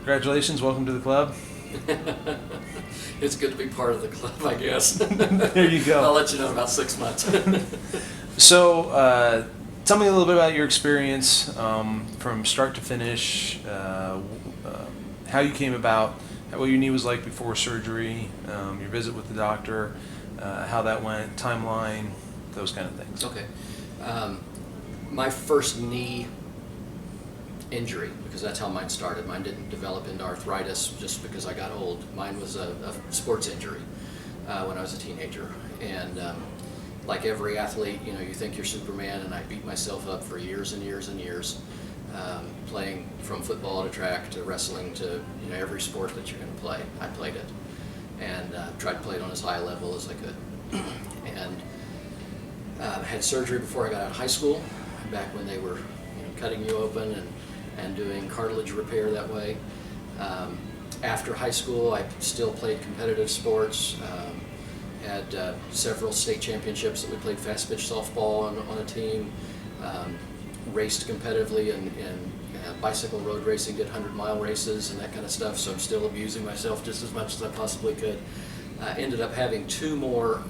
Congratulations, welcome to the club. It's good to be part of the club, I guess. There you go. I'll let you know in about 6 months. So, tell me a little bit about your experience from start to finish, how you came about, what your knee was like before surgery, your visit with the doctor, how that went, timeline, those kind of things. Okay. My first knee injury, because that's how mine started. Mine didn't develop into arthritis just because I got old. Mine was a sports injury when I was a teenager. And like every athlete, you think you're Superman, and I beat myself up for years and years and years, playing from football to track to wrestling to every sport that you're going to play. I played it, and tried to play it on as high a level as I could. And had surgery before I got out of high school, back when they were cutting you open and doing cartilage repair that way. After high school, I still played competitive sports. Had several state championships that we played fast pitch softball on a team. Raced competitively in bicycle road racing, did 100-mile races and that kind of stuff, so I'm still abusing myself just as much as I possibly could. Ended up having 2 more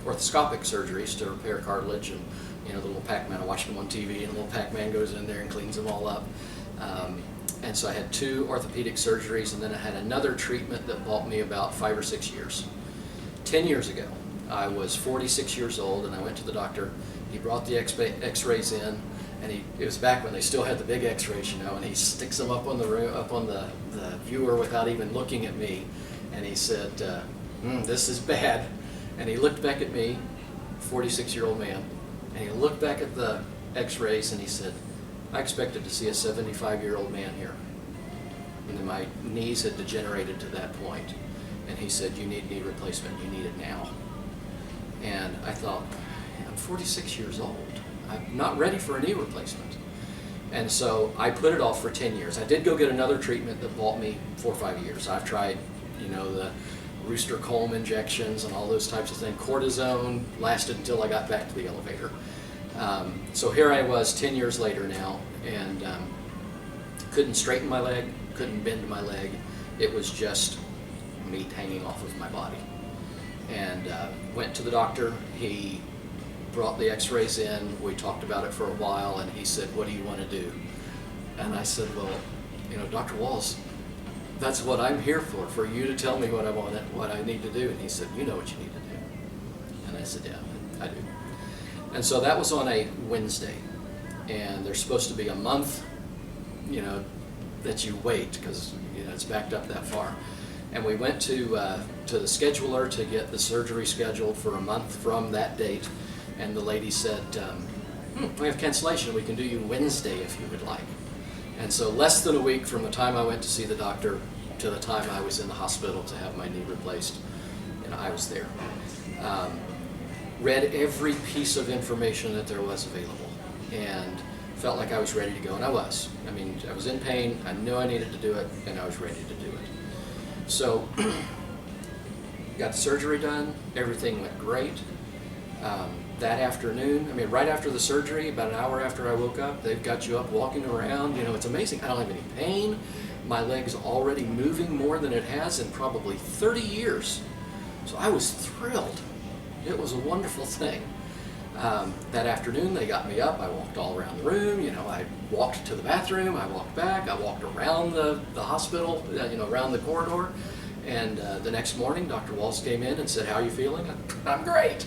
orthoscopic surgeries to repair cartilage, and the little Pac-Man, I watched them on TV, and the little Pac-Man goes in there and cleans them all up. And so I had 2 orthopedic surgeries, and then I had another treatment that bought me about 5 or 6 years. 10 years ago, I was 46 years old, and I went to the doctor. He brought the X-rays in, and it was back when they still had the big X-rays, and he sticks them up on the viewer without even looking at me, and he said, "This is bad." And he looked back at me, 46-year-old man, and he looked back at the X-rays, and he said, "I expected to see a 75-year-old man here." And then my knees had degenerated to that point. And he said, "You need knee replacement. You need it now." And I thought, I'm 46 years old. I'm not ready for a knee replacement. And so I put it off for 10 years. I did go get another treatment that bought me 4 or 5 years. I've tried, the Rooster Comb injections and all those types of things. Cortisone lasted until I got back to the elevator. So here I was 10 years later now, and couldn't straighten my leg, couldn't bend my leg. It was just meat hanging off of my body. And went to the doctor. He brought the X-rays in. We talked about it for a while, and he said, "What do you want to do?" And I said, "Well, Dr. Walls, that's what I'm here for you to tell me what I need to do." And he said, "You know what you need to do." And I said, "Yeah, I do." And so that was on a Wednesday, and there's supposed to be a month, that you wait, because it's backed up that far. And we went to the scheduler to get the surgery scheduled for a month from that date, and the lady said, "We have cancellation. We can do you Wednesday if you would like." And so less than a week from the time I went to see the doctor to the time I was in the hospital to have my knee replaced, I was there. Read every piece of information that there was available, and felt like I was ready to go, and I was. I was in pain, I knew I needed to do it, and I was ready to do it. So, got the surgery done, everything went great. That afternoon, right after the surgery, about an hour after I woke up, they've got you up walking around, it's amazing. I don't have any pain, my leg's already moving more than it has in probably 30 years. So I was thrilled. It was a wonderful thing. That afternoon, they got me up. I walked all around the room. I walked to the bathroom. I walked back. I walked around the hospital, around the corridor. And the next morning, Dr. Walls came in and said, "How are you feeling?" "I'm great.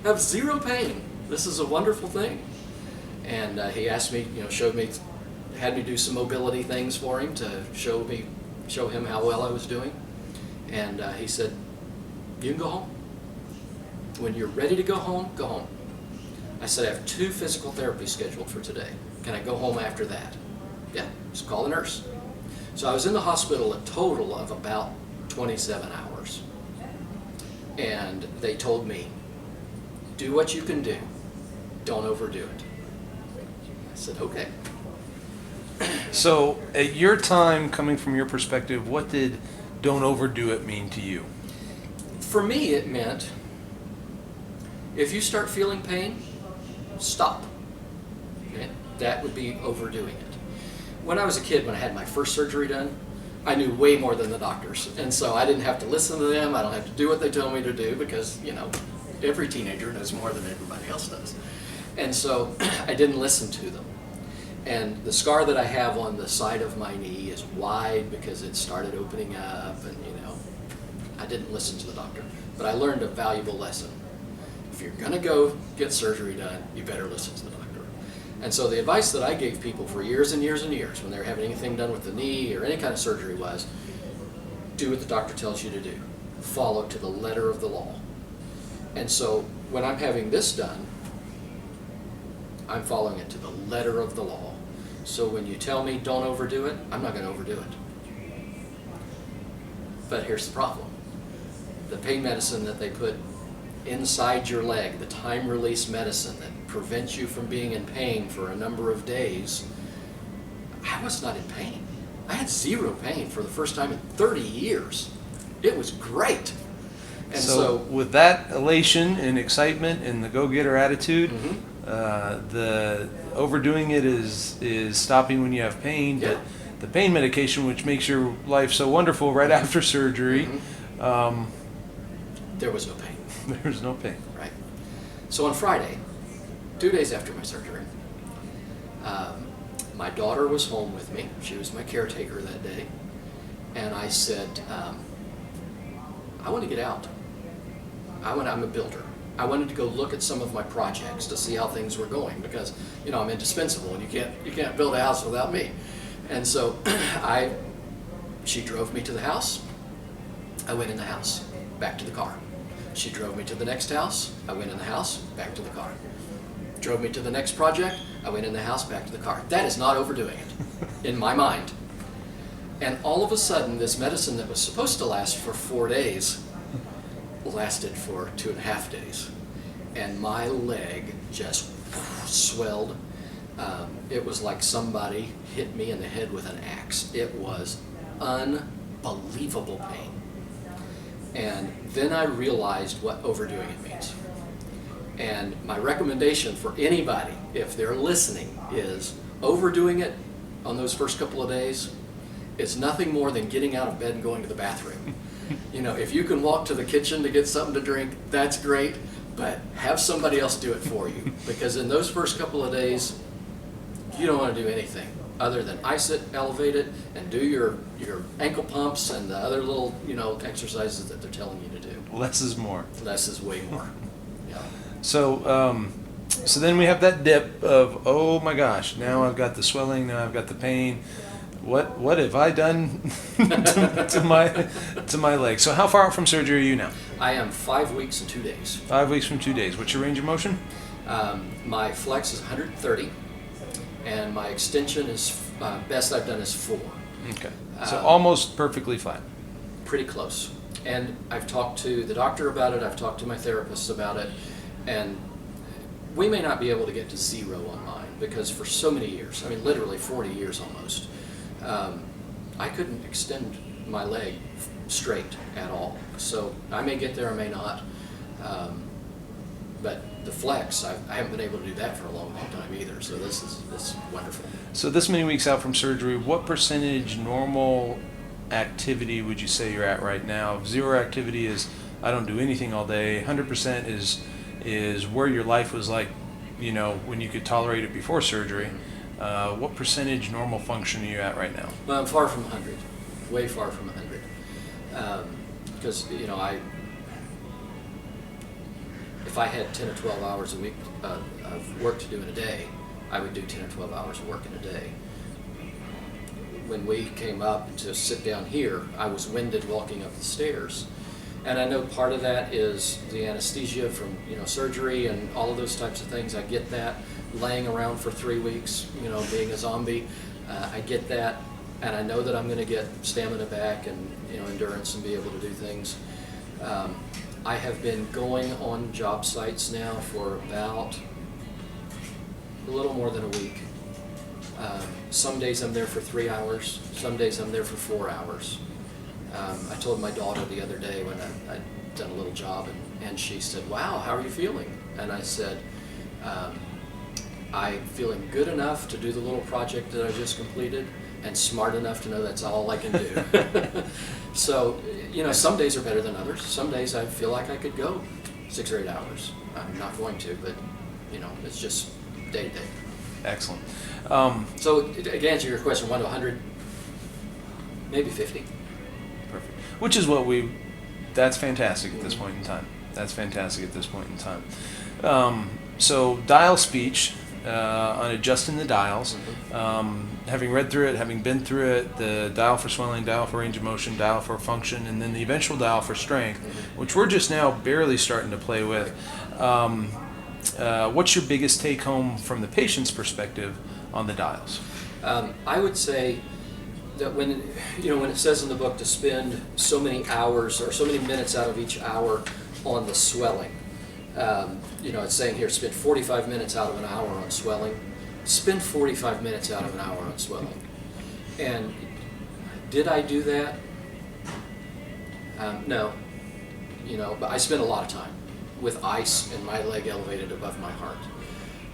I have 0 pain. This is a wonderful thing." And he asked me, had me do some mobility things for him to show him how well I was doing. And he said, "You can go home. When you're ready to go home, go home." I said, "I have 2 physical therapies scheduled for today. Can I go home after that?" "Yeah, just call the nurse." So I was in the hospital a total of about 27 hours. And they told me, "Do what you can do. Don't overdo it." I said, "Okay." So, at your time, coming from your perspective, what did "don't overdo it" mean to you? For me, it meant, if you start feeling pain, stop. Okay? That would be overdoing it. When I was a kid, when I had my first surgery done, I knew way more than the doctors. And so I didn't have to listen to them. I don't have to do what they told me to do because, every teenager knows more than everybody else does. And so I didn't listen to them. And the scar that I have on the side of my knee is wide because it started opening up, and I didn't listen to the doctor. But I learned a valuable lesson. If you're gonna go get surgery done, you better listen to the doctor. And so the advice that I gave people for years and years and years when they were having anything done with the knee or any kind of surgery was, do what the doctor tells you to do. Follow to the letter of the law. And so when I'm having this done, I'm following it to the letter of the law. So when you tell me don't overdo it, I'm not going to overdo it. But here's the problem. The pain medicine that they put inside your leg, the time-release medicine that prevents you from being in pain for a number of days, I was not in pain. I had zero pain for the first time in 30 years. It was great. And so with that elation and excitement and the go-getter attitude, the overdoing it is stopping when you have pain. Yeah. But the pain medication, which makes your life so wonderful right after surgery, there was no pain. there's no pain. Right. So on Friday, 2 days after my surgery, my daughter was home with me. She was my caretaker that day. And I said, I want to get out. I'm a builder. I wanted to go look at some of my projects to see how things were going because, I'm indispensable and you can't build a house without me. And so she drove me to the house. I went in the house, back to the car. She drove me to the next house. I went in the house, back to the car. Drove me to the next project. I went in the house, back to the car. That is not overdoing it in my mind. And all of a sudden, this medicine that was supposed to last for 4 days lasted for 2.5 days. And my leg just swelled. It was like somebody hit me in the head with an axe. It was unbelievable pain. And then I realized what overdoing it means. And my recommendation for anybody, if they're listening, is overdoing it on those first couple of days is nothing more than getting out of bed and going to the bathroom. If you can walk to the kitchen to get something to drink, that's great, but have somebody else do it for you. Because in those first couple of days, you don't want to do anything other than ice it, elevate it, and do your ankle pumps and the other little, exercises that they're telling you to do. Less is more. Less is way more. Yeah. So then we have that dip of, oh my gosh, now I've got the swelling, now I've got the pain. What have I done to my leg? So how far out from surgery are you now? I am 5 weeks and 2 days. 5 weeks from 2 days. What's your range of motion? My flex is 130, and my extension is best I've done is 4. Okay. So almost perfectly fine. Pretty close. And I've talked to the doctor about it. I've talked to my therapist about it, and we may not be able to get to 0 on mine because for so many years, literally 40 years almost, I couldn't extend my leg straight at all. So I may get there, I may not. But the flex, I haven't been able to do that for a long, long time either. So this is wonderful. So this many weeks out from surgery, what percentage normal activity would you say you're at right now? 0 activity is I don't do anything all day. 100% is where your life was like, when you could tolerate it before surgery. What percentage normal function are you at right now? Well, I'm far from 100, way far from 100. Because, if I had 10 or 12 hours a week of work to do in a day, I would do 10 or 12 hours of work in a day. When we came up to sit down here, I was winded walking up the stairs. And I know part of that is the anesthesia from surgery and all of those types of things. I get that. Laying around for 3 weeks, being a zombie, I get that. And I know that I'm going to get stamina back and endurance and be able to do things. I have been going on job sites now for about a little more than a week. Some days I'm there for 3 hours. Some days I'm there for 4 hours. I told my daughter the other day when I'd done a little job, and she said, "Wow, how are you feeling?" And I said, I'm feeling good enough to do the little project that I just completed, and smart enough to know that's all I can do. So, some days are better than others. Some days I feel like I could go 6 or 8 hours. I'm not going to, but, it's just day to day. Excellent. So, to answer your question, 1 to 100, maybe 50. Perfect. Which is that's fantastic at this point in time. That's fantastic at this point in time. So dial speech, on adjusting the dials, having read through it, having been through it, the dial for swelling, dial for range of motion, dial for function, and then the eventual dial for strength, which we're just now barely starting to play with. What's your biggest take home from the patient's perspective on the dials? I would say that when it says in the book to spend so many hours or so many minutes out of each hour on the swelling, it's saying here spend 45 minutes out of an hour on swelling. Spend 45 minutes out of an hour on swelling. And did I do that? No. But I spent a lot of time with ice and my leg elevated above my heart.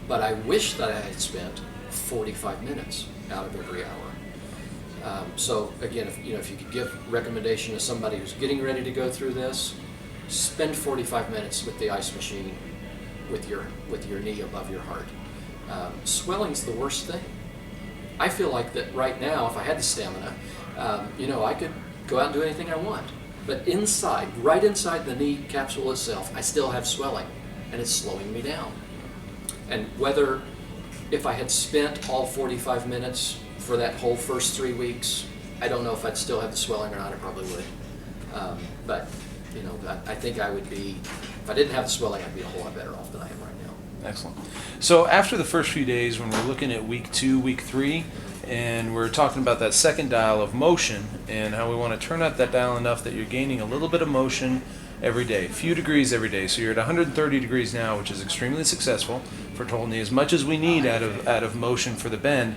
But I wish that I had spent 45 minutes out of every hour. So again, if you could give recommendation to somebody who's getting ready to go through this, spend 45 minutes with the ice machine with your knee above your heart. Swelling's the worst thing. I feel like that right now, if I had the stamina, I could go out and do anything I want. But right inside the knee capsule itself, I still have swelling, and it's slowing me down. And if I had spent all 45 minutes for that whole first 3 weeks, I don't know if I'd still have the swelling or not. I probably would. But I think I would be, if I didn't have the swelling, I'd be a whole lot better off than I am right now. Excellent. So after the first few days, when we're looking at week 2, week 3, and we're talking about that second dial of motion and how we want to turn up that dial enough that you're gaining a little bit of motion every day, a few degrees every day. So you're at 130 degrees now, which is extremely successful for total knee, as much as we need out of motion for the bend.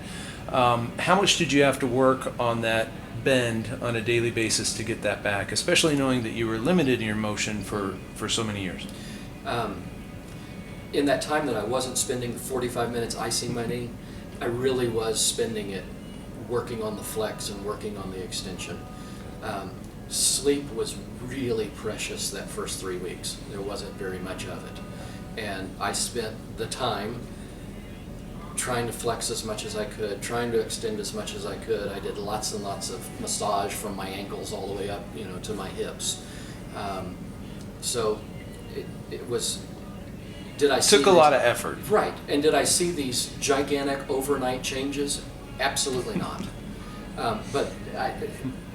How much did you have to work on that bend on a daily basis to get that back, especially knowing that you were limited in your motion for so many years? In that time that I wasn't spending 45 minutes icing my knee, I really was spending it working on the flex and working on the extension. Sleep was really precious that first 3 weeks. There wasn't very much of it. And I spent the time trying to flex as much as I could, trying to extend as much as I could. I did lots and lots of massage from my ankles all the way up, to my hips. So it was. Did I see took a lot of effort, right? And did I see these gigantic overnight changes? Absolutely not. But the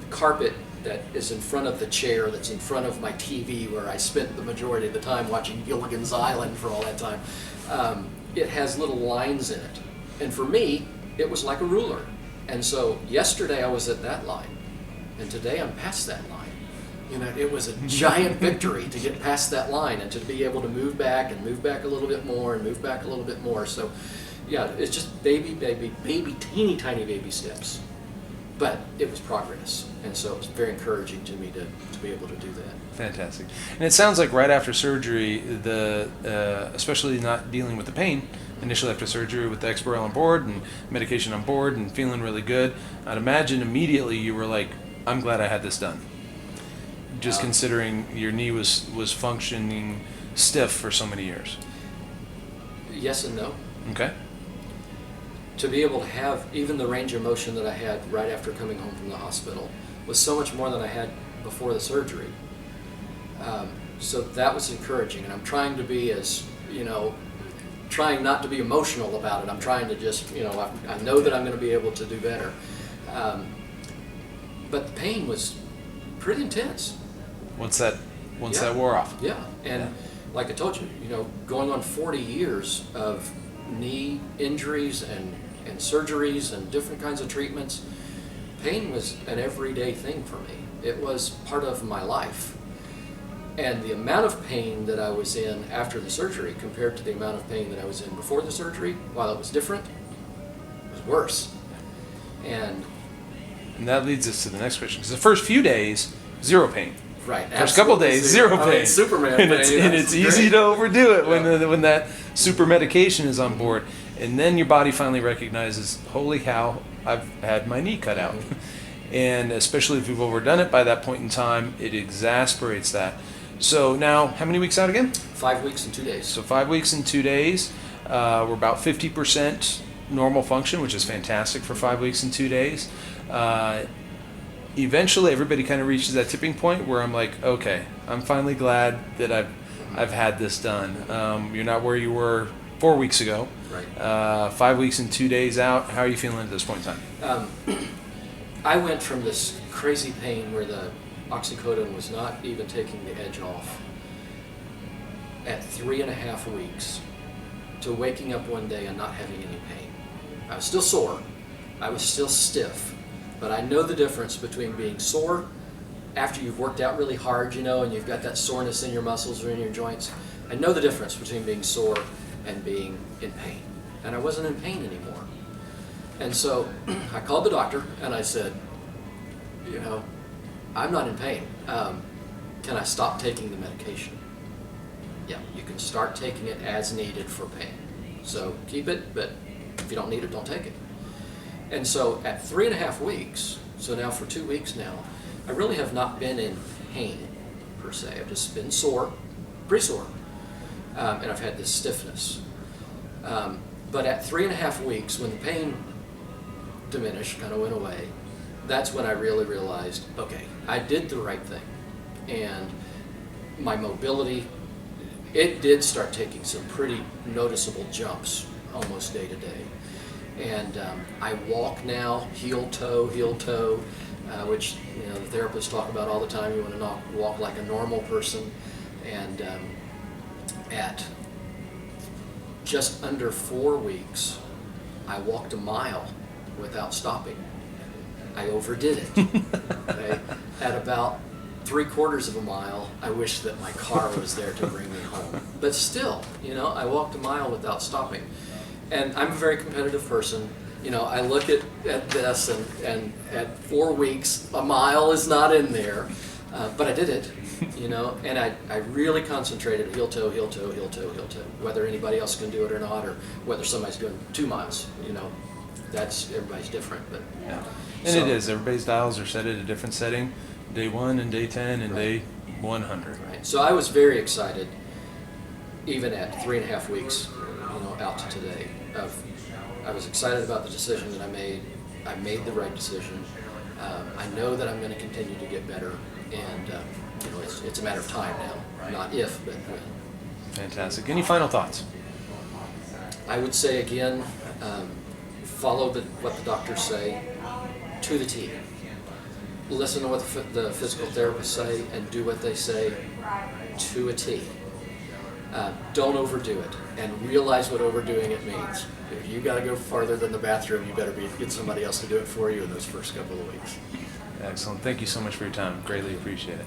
carpet that is in front of the chair, that's in front of my TV, where I spent the majority of the time watching Gilligan's Island for all that time. It has little lines in it. And for me, it was like a ruler. And so yesterday I was at that line, and today I'm past that line. It was a giant victory to get past that line and to be able to move back and move back a little bit more and move back a little bit more. So yeah, it's just teeny tiny baby steps. But it was progress. And so it was very encouraging to me to be able to do that. Fantastic. And it sounds like right after surgery, especially not dealing with the pain initially after surgery with the Exparel on board and medication on board and feeling really good, I'd imagine immediately you were like, I'm glad I had this done. Just considering your knee was functioning stiff for so many years. Yes and no. Okay. To be able to have even the range of motion that I had right after coming home from the hospital was so much more than I had before the surgery. So that was encouraging, and I'm trying to be trying not to be emotional about it. I'm trying to just, I know that I'm going to be able to do better. But the pain was pretty intense. Once that wore off. Yeah, and like I told you, going on 40 years of knee injuries and surgeries and different kinds of treatments, pain was an everyday thing for me. It was part of my life. And the amount of pain that I was in after the surgery compared to the amount of pain that I was in before the surgery, while it was different, was worse. And that leads us to the next question, because the first few days, zero pain. Right. First couple of days, zero pain. Superman and pain. It's easy to overdo it when that super medication is on board. And then your body finally recognizes, holy cow, I've had my knee cut out. And especially if you've overdone it by that point in time, it exasperates that. So now, how many weeks out again? 5 weeks and 2 days. So 5 weeks and 2 days. We're about 50% normal function, which is fantastic for 5 weeks and 2 days. Eventually, everybody kind of reaches that tipping point where I'm like, okay, I'm finally glad that I've had this done. You're not where you were 4 weeks ago. Right. 5 weeks and 2 days out. How are you feeling at this point in time? I went from this crazy pain where the oxycodone was not even taking the edge off at 3.5 weeks to waking up one day and not having any pain. I was still sore. I was still stiff. But I know the difference between being sore after you've worked out really hard, and you've got that soreness in your muscles or in your joints. I know the difference between being sore and being in pain. And I wasn't in pain anymore. And so I called the doctor and I said, I'm not in pain. Can I stop taking the medication? Yeah, you can start taking it as needed for pain. So keep it, but if you don't need it, don't take it. And so at 3.5 weeks, so now for 2 weeks now, I really have not been in pain per se. I've just been sore, pretty sore, and I've had this stiffness. But at 3.5 weeks, when the pain diminished, kind of went away, that's when I really realized, okay, I did the right thing. And my mobility, it did start taking some pretty noticeable jumps almost day to day. And I walk now heel toe, which the therapists talk about all the time. You want to walk like a normal person. And at just under 4 weeks, I walked a mile without stopping. I overdid it. Okay? At about 3/4 of a mile, I wish that my car was there to bring me home. But still, I walked a mile without stopping. And I'm a very competitive person. I look at this, and at 4 weeks, a mile is not in there. But I did it, and I really concentrated heel toe, whether anybody else can do it or not, or whether somebody's doing 2 miles, that's, everybody's different. But Yeah. And it is. Everybody's dials are set at a different setting. Day 1 and day 10 and Right. day 100. Right. So I was very excited, even at 3.5 weeks, out to today. I was excited about the decision that I made. I made the right decision. I know that I'm going to continue to get better, and it's a matter of time now, not if, but when. Fantastic. Any final thoughts? I would say again, follow what the doctors say to the T. Listen to what the physical therapists say and do what they say to a T. Don't overdo it, and realize what overdoing it means. If you got to go farther than the bathroom, you better get somebody else to do it for you in those first couple of weeks. Excellent. Thank you so much for your time. Greatly appreciate it.